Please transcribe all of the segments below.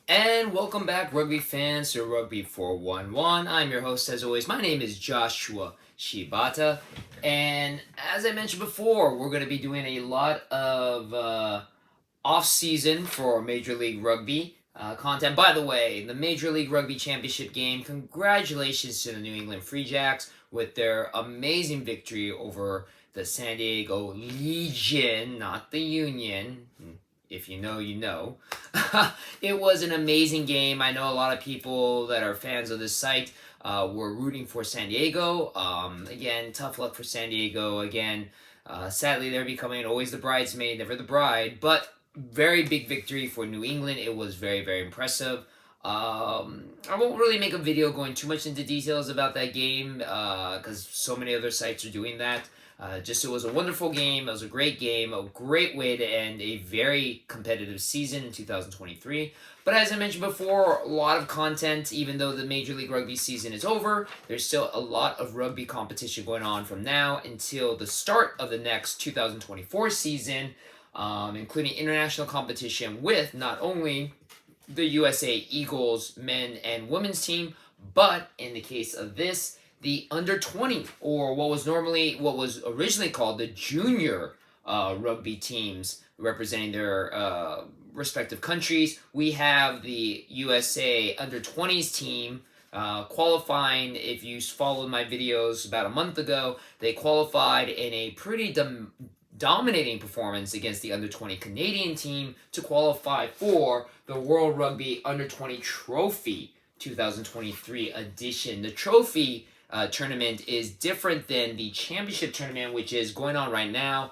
And welcome back, rugby fans, to Rugby411. I'm your host, as always. My name is Joshua Shibata. And as I mentioned before, we're going to be doing a lot of off-season for Major League Rugby content. By the way, the Major League Rugby Championship game, congratulations to the New England Free Jacks with their amazing victory over the San Diego Legion, not the Union. If you know, you know. It was an amazing game. I know a lot of people that are fans of this site were rooting for San Diego. Again, tough luck for San Diego. Again, sadly, they're becoming always the bridesmaid, never the bride. But very big victory for New England. It was very, very impressive. I won't really make a video going too much into details about that game because so many other sites are doing that. It was a wonderful game. It was a great game, a great way to end a very competitive season in 2023. But as I mentioned before, a lot of content, even though the Major League Rugby season is over, there's still a lot of rugby competition going on from now until the start of the next 2024 season, including international competition with not only the USA Eagles men and women's team, but in the case of this, the under 20, or what was originally called the junior rugby teams representing their respective countries. We have the USA under 20s team qualifying. If you followed my videos about a month ago, they qualified in a pretty dominating performance against the under 20 Canadian team to qualify for the World Rugby Under 20 Trophy 2023 edition. The trophy tournament is different than the championship tournament, which is going on right now.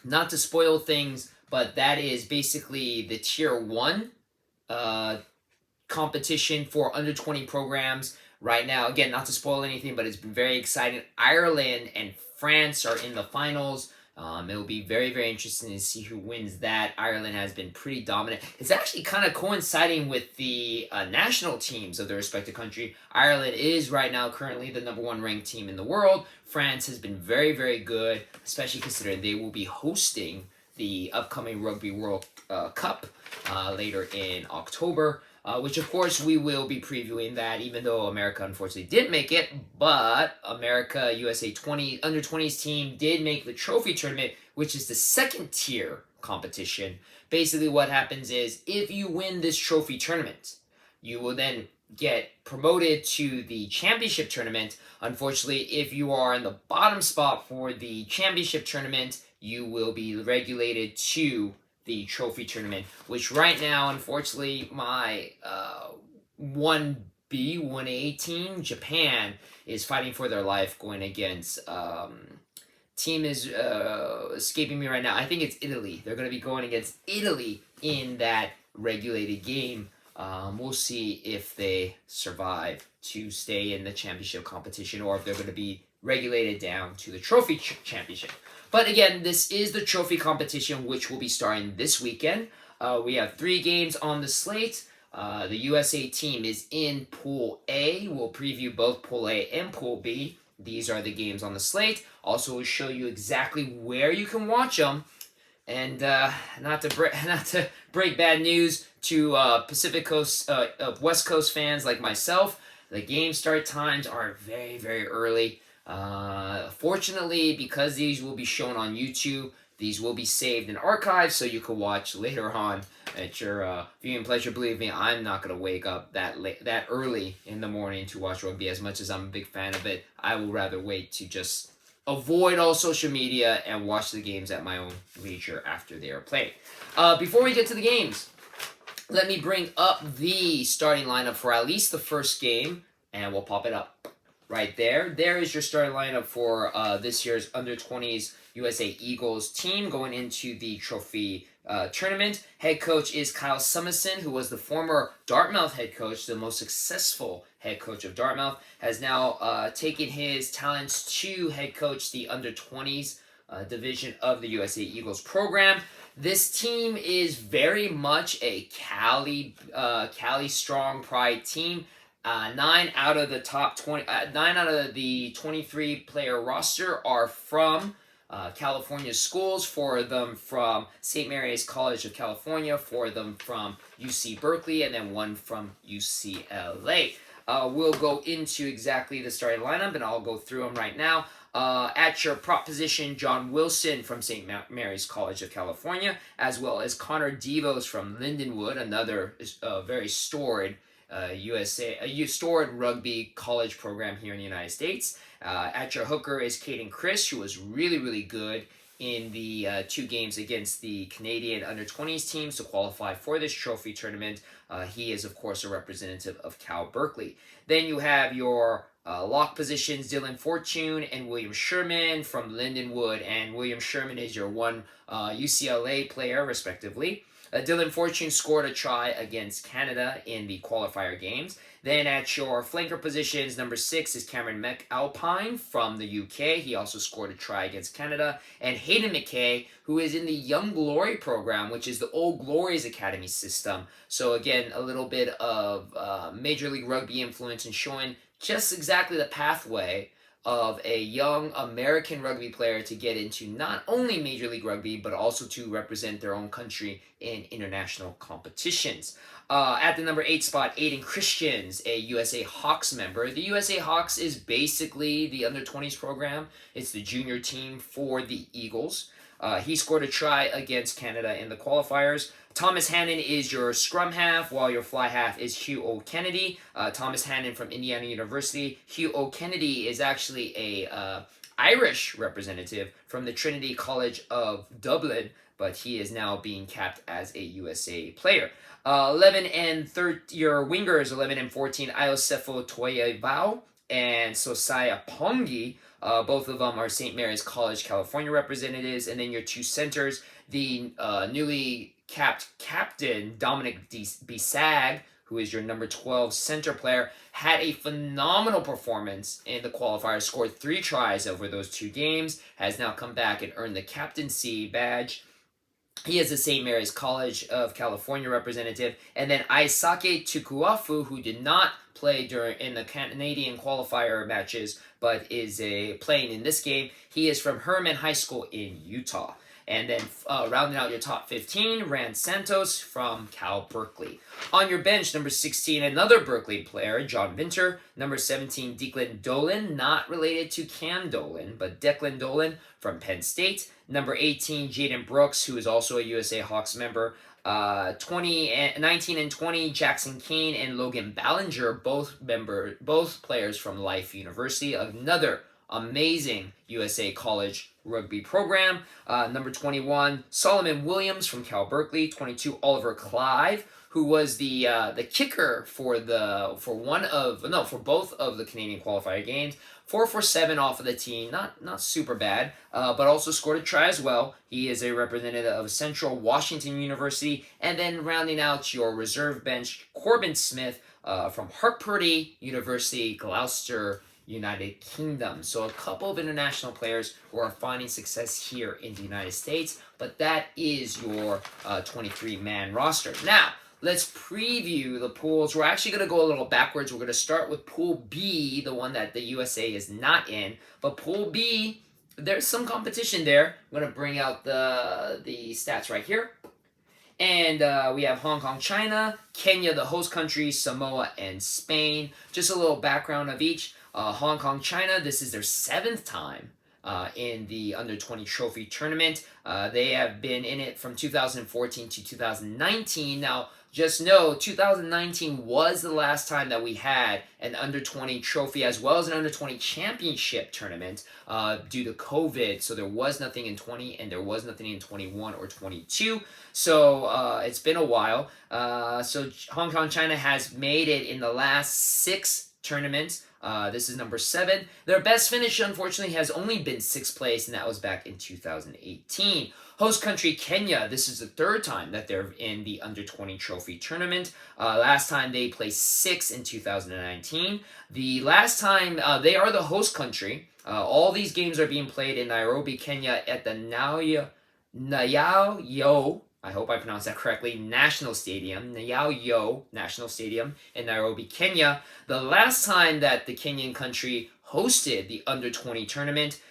Not to spoil things, but that is basically the tier 1 competition for under 20 programs right now. Again, not to spoil anything, but it's been very exciting. Ireland and France are in the finals. It will be very, very interesting to see who wins that. Ireland has been pretty dominant. It's actually kind of coinciding with the national teams of the respective country. Ireland is right now currently the #1 ranked team in the world. France has been very, very good, especially considering they will be hosting the upcoming Rugby World Cup later in October. Which, of course, we will be previewing that, even though America unfortunately didn't make it. But America USA under 20s team did make the trophy tournament, which is the second tier competition. Basically, what happens is if you win this trophy tournament, you will then get promoted to the championship tournament. Unfortunately, if you are in the bottom spot for the championship tournament, you will be regulated to the trophy tournament, which right now, unfortunately, my 1B, 1A team, Japan, is fighting for their life going against, team is escaping me right now. I think it's Italy. They're going to be going against Italy in that regulated game. We'll see if they survive to stay in the championship competition or if they're going to be regulated down to the trophy championship. But again, this is the trophy competition, which will be starting this weekend. We have 3 games on the slate. The USA team is in Pool A. We'll preview both Pool A and Pool B. These are the games on the slate. Also, we'll show you exactly where you can watch them. And not to break bad news to Pacific Coast, West Coast fans like myself, the game start times are very, very early. Fortunately, because these will be shown on YouTube, these will be saved and archived so you can watch later on at your viewing pleasure. Believe me, I'm not going to wake up that early in the morning to watch rugby. As much as I'm a big fan of it, I will rather wait to just avoid all social media and watch the games at my own leisure after they are played. Before we get to the games, let me bring up the starting lineup for at least the first game, and we'll pop it up. Right there. There is your starting lineup for this year's under 20s USA Eagles team going into the trophy tournament. Head coach is Kyle Summerson, who was the former Dartmouth head coach, the most successful head coach of Dartmouth, has now taken his talents to head coach the under 20s division of the USA Eagles program. This team is very much a Cali strong pride team. 9 out of the top 20, 9 out of the 23 player roster are from California schools, 4 of them from St. Mary's College of California, 4 of them from UC Berkeley, and then 1 from UCLA. We'll go into exactly the starting lineup, and I'll go through them right now. At your prop position, John Wilson from St. Mary's College of California, as well as Connor Devos from Lindenwood, another very storied storied rugby college program here in the United States. At your hooker is Caden Chris, who was really, really good in the 2 games against the Canadian under-20s teams to qualify for this trophy tournament. He is, of course, a representative of Cal Berkeley. Then you have your lock positions, Dylan Fortune and William Sherman from Lindenwood, and William Sherman is your one UCLA player, respectively. Dylan Fortune scored a try against Canada in the qualifier games. Then at your flanker positions, number 6 is Cameron McAlpine from the UK. He also scored a try against Canada. And Hayden McKay, who is in the Young Glory program, which is the Old Glories Academy system. So again, a little bit of Major League Rugby influence and showing just exactly the pathway of a young American rugby player to get into not only Major League Rugby, but also to represent their own country in international competitions. At the number 8 spot, Aiden Christians, a USA Hawks member. The USA Hawks is basically the under-20s program. It's the junior team for the Eagles. He scored a try against Canada in the qualifiers. Thomas Hannon is your scrum half, while your fly half is Hugh O'Kennedy. Thomas Hannon from Indiana University. Hugh O'Kennedy is actually a Irish representative from the Trinity College of Dublin, but he is now being capped as a USA player. 11 and 13, your wingers, 11 and 14, Iosefo Toyevao and Sosaya Pongi. Both of them are St. Mary's College, California representatives. And then your 2 centers, the newly capped captain, Dominic Bisag, who is your number 12 center player, had a phenomenal performance in the qualifiers, scored 3 tries over those 2 games, has now come back and earned the captaincy badge. He is a St. Mary's College of California representative. And then Aisake Tukuafu, who did not play in the Canadian qualifier matches, but is playing in this game. He is from Herman High School in Utah. And then rounding out your top 15, Rand Santos from Cal Berkeley. On your bench, number 16, another Berkeley player, John Vinter. Number 17, Declan Dolan, not related to Cam Dolan, but Declan Dolan from Penn State. Number 18, Jaden Brooks, who is also a USA Hawks member. 19 and 20, Jackson Kane and Logan Ballinger, both players from Life University, another amazing USA College rugby program. Number 21, Solomon Williams from Cal Berkeley. 22, Oliver Clive, who was the kicker for both of the Canadian qualifier games. 4 for 7 off of the team, not super bad, but also scored a try as well. He is a representative of Central Washington University. And then rounding out your reserve bench, Corbin Smith from Hartpury University, Gloucester, United Kingdom. So a couple of international players who are finding success here in the United States, but that is your 23-man roster. Now, let's preview the pools. We're actually going to go a little backwards. We're going to start with Pool B, the one that the USA is not in. But Pool B, there's some competition there. I'm going to bring out the stats right here. And we have Hong Kong, China, Kenya, the host country, Samoa, and Spain. Just a little background of each. Hong Kong, China, this is their 7th time in the Under-20 Trophy Tournament. They have been in it from 2014 to 2019. Now, just know, 2019 was the last time that we had an Under-20 Trophy as well as an Under-20 Championship Tournament due to COVID. So there was nothing in 20 and there was nothing in 21 or 22. So it's been a while. So Hong Kong, China has made it in the last 6 tournaments. This is number 7. Their best finish, unfortunately, has only been 6th place, and that was back in 2018. Host country, Kenya. This is the 3rd time that they're in the Under-20 Trophy Tournament. Last time they placed 6th in 2019. The last time, they are the host country. All these games are being played in Nairobi, Kenya at the Nyayo, I hope I pronounced that correctly, National Stadium, Nyayo National Stadium in Nairobi, Kenya. The last time that the Kenyan country hosted the Under-20 tournament,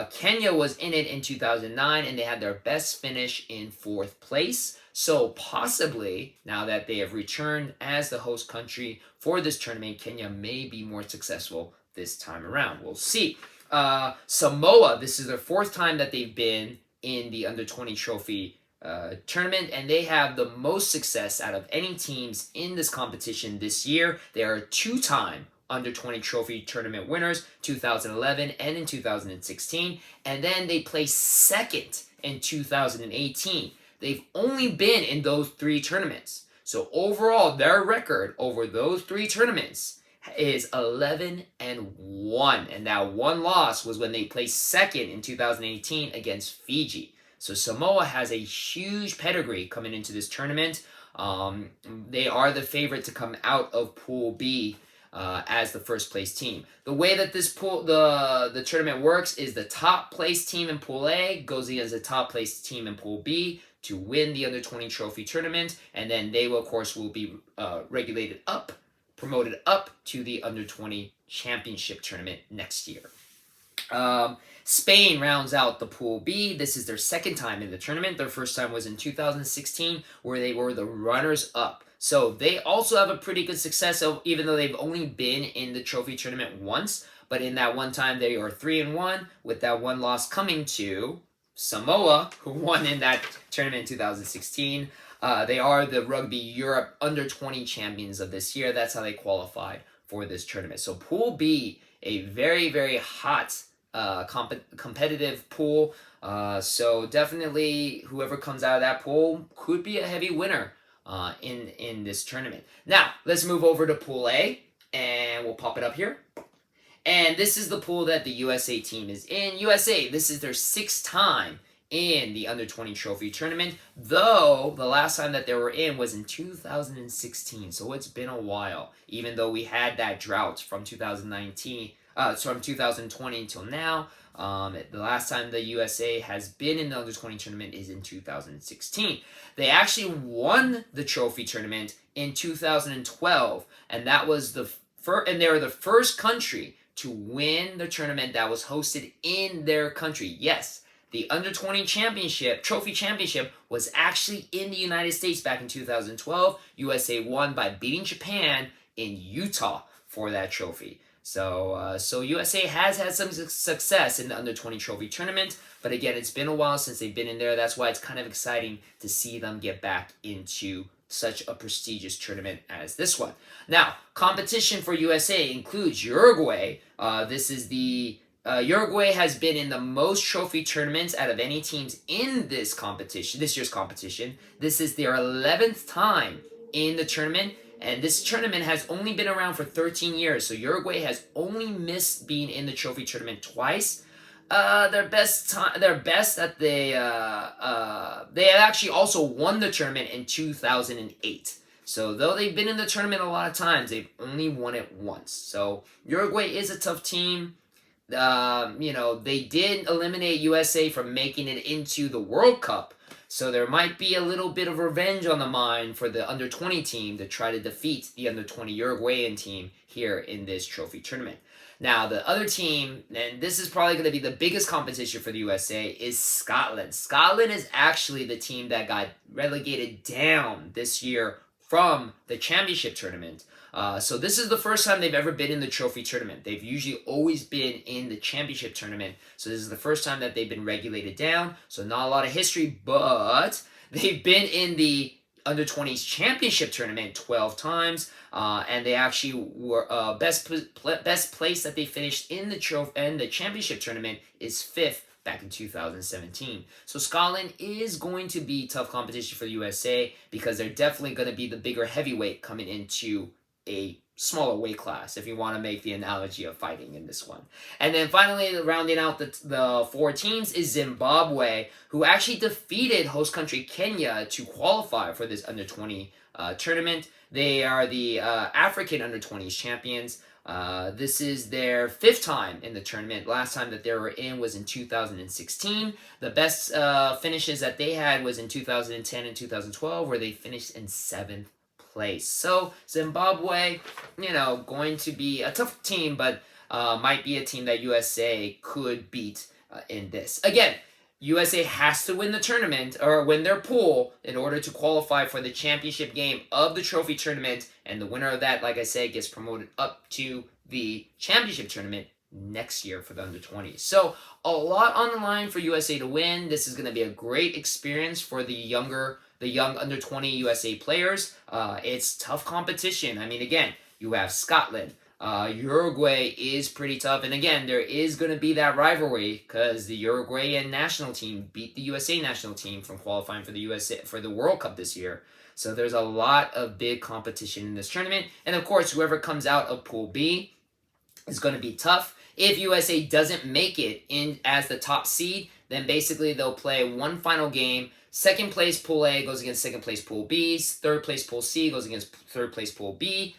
Kenya was in it in 2009, and they had their best finish in 4th place. So possibly, now that they have returned as the host country for this tournament, Kenya may be more successful this time around. We'll see. Samoa, this is their 4th time that they've been in the Under-20 Trophy tournament, and they have the most success out of any teams in this competition this year. They are a 2-time Under-20 Trophy tournament winners, 2011 and in 2016, and then they placed 2nd in 2018. They've only been in those 3 tournaments. So overall, their record over those 3 tournaments is 11-1, and that one loss was when they placed 2nd in 2018 against Fiji. So Samoa has a huge pedigree coming into this tournament. They are the favorite to come out of Pool B as the first place team. The way that this the tournament works is the top place team in Pool A goes against the top place team in Pool B to win the Under-20 Trophy tournament, and then they will, of course, will be promoted up to the Under-20 Championship tournament next year. Spain rounds out the Pool B. This is their 2nd time in the tournament. Their first time was in 2016, where they were the runners-up. So they also have a pretty good success, even though they've only been in the trophy tournament once. But in that one time, they are 3-1, with that one loss coming to Samoa, who won in that tournament in 2016. They are the Rugby Europe Under-20 champions of this year. That's how they qualified for this tournament. So Pool B, a very, very hot competitive pool. So definitely whoever comes out of that pool could be a heavy winner in this tournament. Now, let's move over to Pool A, and we'll pop it up here. And this is the pool that the USA team is in. USA, this is their 6th time in the Under-20 Trophy tournament, though the last time that they were in was in 2016, so it's been a while, even though we had that drought from 2020 until now. The last time the USA has been in the Under-20 tournament is in 2016. They actually won the trophy tournament in 2012, and that was they were the first country to win the tournament that was hosted in their country. Yes, the Under-20 Trophy Championship was actually in the United States back in 2012. USA won by beating Japan in Utah for that trophy. So USA has had some success in the Under-20 Trophy tournament, but again, it's been a while since they've been in there. That's why it's kind of exciting to see them get back into such a prestigious tournament as this one. Now, competition for USA includes Uruguay. Uruguay has been in the most trophy tournaments out of any teams in this year's competition. This is their 11th time in the tournament, and this tournament has only been around for 13 years. So Uruguay has only missed being in the trophy tournament twice. Their best that they had actually also won the tournament in 2008. So though they've been in the tournament a lot of times, they've only won it once. So Uruguay is a tough team. They did eliminate USA from making it into the World Cup. So there might be a little bit of revenge on the mind for the Under-20 team to try to defeat the Under-20 Uruguayan team here in this trophy tournament. Now, the other team, and this is probably going to be the biggest competition for the USA, is Scotland. Scotland is actually the team that got relegated down this year from the championship tournament. So this is the first time they've ever been in the trophy tournament. They've usually always been in the championship tournament. So this is the first time that they've been relegated down. So not a lot of history, but they've been in the Under-20s championship tournament 12 times. And they actually were best place that they finished in the championship tournament is 5th back in 2017. So Scotland is going to be tough competition for the USA because they're definitely going to be the bigger heavyweight coming into a smaller weight class, if you want to make the analogy of fighting in this one. And then finally, rounding out the 4 teams is Zimbabwe, who actually defeated host country Kenya to qualify for this Under-20 tournament. They are the African Under-20s champions. This is their 5th time in the tournament. Last time that they were in was in 2016. The best finishes that they had was in 2010 and 2012, where they finished in 7th place. So Zimbabwe, going to be a tough team, but might be a team that USA could beat in this. Again, USA has to win the tournament or win their pool in order to qualify for the championship game of the trophy tournament, and the winner of that, like I said, gets promoted up to the championship tournament next year for the under-20s. So a lot on the line for USA to win. This is going to be a great experience for the young under-20 USA players. It's tough competition. I mean, again, you have Scotland. Uruguay is pretty tough, and again, there is going to be that rivalry because the Uruguayan national team beat the USA national team from qualifying for the World Cup this year. So there's a lot of big competition in this tournament, and of course, whoever comes out of Pool B is going to be tough. If USA doesn't make it in as the top seed, then basically they'll play one final game. Second place Pool A goes against second place Pool B. Third place Pool C goes against third place Pool B.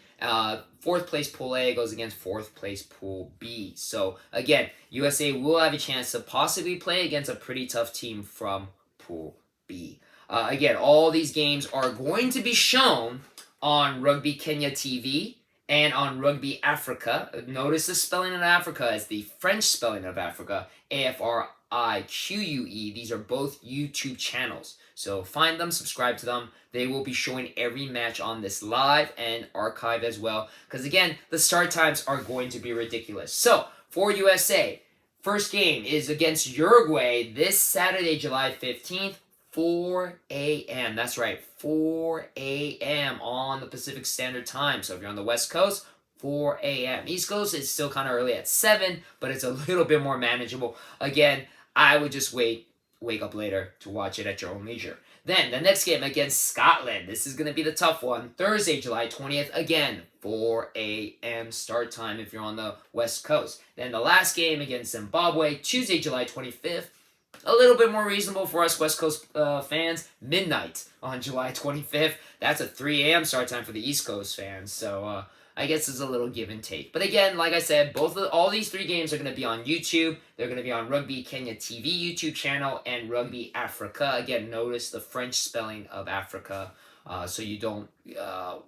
Fourth place Pool A goes against fourth place Pool B. So again, USA will have a chance to possibly play against a pretty tough team from Pool B. Again, all these games are going to be shown on Rugby Kenya TV and on Rugby Africa. Notice the spelling of Africa as the French spelling of Africa, AFRIQUE. These are both YouTube channels. So find them, subscribe to them. They will be showing every match on this live and archive as well. Because again, the start times are going to be ridiculous. So for USA, first game is against Uruguay this Saturday, July 15th, 4 a.m. That's right, 4 a.m. on the Pacific Standard Time. So if you're on the West Coast, 4 a.m. East Coast is still kind of early at 7, but it's a little bit more manageable. Again, I would just wake up later to watch it at your own leisure. Then the next game against Scotland. This is going to be the tough one. Thursday, July 20th. Again, 4 a.m. start time if you're on the West Coast. Then the last game against Zimbabwe, Tuesday, July 25th. A little bit more reasonable for us West Coast fans. Midnight on July 25th. That's a 3 a.m. start time for the East Coast fans. So I guess it's a little give and take. But again, like I said, all these 3 games are going to be on YouTube. They're going to be on Rugby Kenya TV YouTube channel and Rugby Africa. Again, notice the French spelling of Africa so you don't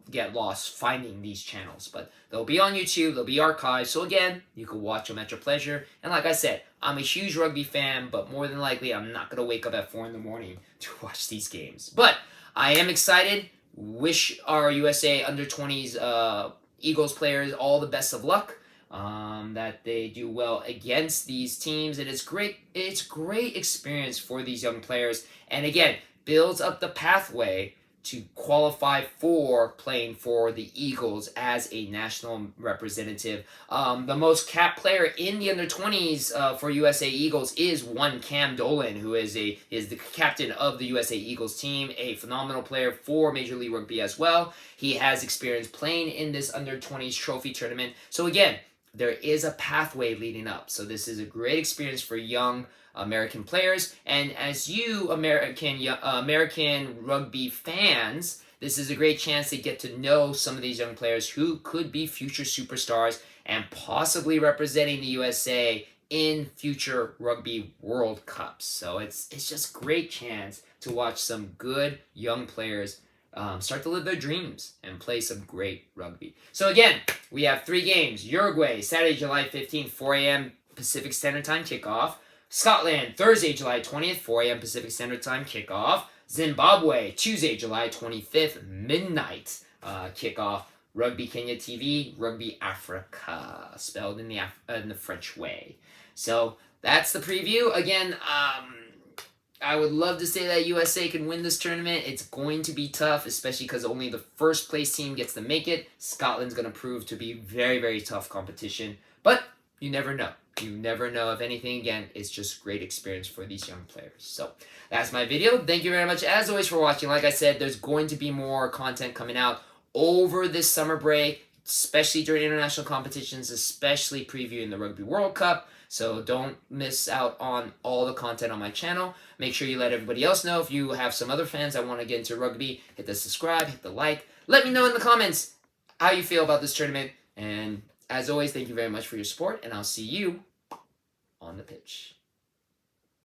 get lost finding these channels. But they'll be on YouTube. They'll be archived. So again, you can watch them at your pleasure. And like I said, I'm a huge rugby fan, but more than likely, I'm not going to wake up at 4 in the morning to watch these games. But I am excited. Wish our USA under-20s Eagles players all the best of luck. That they do well against these teams. And it's great experience for these young players. And again, builds up the pathway to qualify for playing for the Eagles as a national representative. The most capped player in the under-20s for USA Eagles is one Cam Dolan, who is the captain of the USA Eagles team, a phenomenal player for Major League Rugby as well. He has experience playing in this under-20s trophy tournament. So again, there is a pathway leading up. So this is a great experience for young American players, and as you American rugby fans, this is a great chance to get to know some of these young players who could be future superstars and possibly representing the USA in future Rugby World Cups. So it's just a great chance to watch some good young players start to live their dreams and play some great rugby. So again, we have 3 games. Uruguay, Saturday, July 15th, 4 a.m. Pacific Standard Time kickoff. Scotland, Thursday, July 20th, 4 a.m. Pacific Standard Time kickoff. Zimbabwe, Tuesday, July 25th, midnight kickoff. Rugby Kenya TV, Rugby Africa, spelled in the French way. So that's the preview. Again, I would love to say that USA can win this tournament. It's going to be tough, especially because only the first place team gets to make it. Scotland's going to prove to be very, very tough competition. But you never know. You never know. If anything, again, it's just great experience for these young players. So that's my video. Thank you very much, as always, for watching. Like I said, there's going to be more content coming out over this summer break, especially during international competitions, especially previewing the Rugby World Cup. So don't miss out on all the content on my channel. Make sure you let everybody else know. If you have some other fans that want to get into rugby, hit the subscribe, hit the like. Let me know in the comments how you feel about this tournament. And as always, thank you very much for your support, and I'll see you on the pitch.